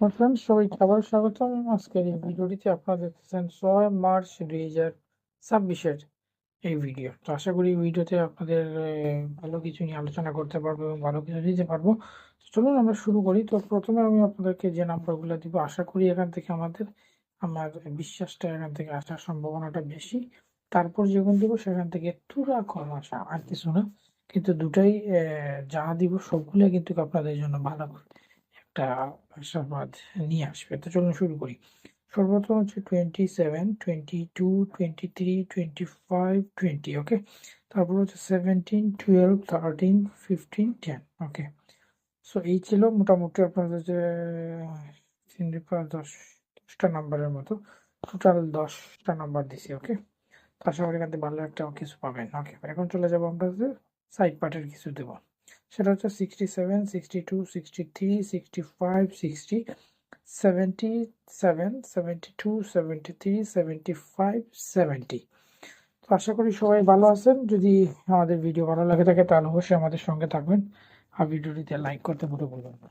Friends, সবাইকে আবার স্বাগতম। আজকের এই ভিডিওটিতে আপনারা দেখতেছেন 6 মার্চ 2026-এর এই ভিডিও। তো আশা করি এই ভিডিওতে আপনাদের ভালো কিছু নিয়ে আলোচনা করতে পারবো এবং ভালো কিছু দিতে পারবো। তো চলুন আমরা শুরু করি। তো প্রথমে আমি আপনাদেরকে যে নাম্বারগুলো দিব, আশা করি এখান থেকে আমার বিশ্বাসটা এখান থেকে আসার সম্ভাবনাটা বেশি। তারপর যেগুলো দিব সেখান থেকে তুরা কম আসা, আর কিছু না। কিন্তু দুটাই যা দিব সবগুলো কিন্তু আপনাদের জন্য ভালো একটা আশাবাদ নিয়ে আসবে। তো চলুন শুরু করি। সর্বপ্রথম হচ্ছে 27, 22, 23, 25, 20। ওকে, তারপর হচ্ছে 17, 12, 13, 15, 10। ওকে, সো এই ছিল মোটামুটি আপনাদের যে 10টা নাম্বারের মতো, টোটাল 10টা নাম্বার দিছি। ওকে, তো আশা করি এখান থেকে ভালো একটা কিছু পাবেন। ওকে, এখন চলে যাবো আমরা যে সাইড পার্টের কিছু দেবো। সেটা হচ্ছে 67, 62, 63, 65, 60, 77, 72, 73, 75, 70। তো আশা করি সবাই ভালো আছেন। যদি আমাদের ভিডিও ভালো লাগে থাকে তাহলে অবশ্যই আমাদের সঙ্গে থাকবেন আর ভিডিওটিতে লাইক করতে ভুলে বলবেন না।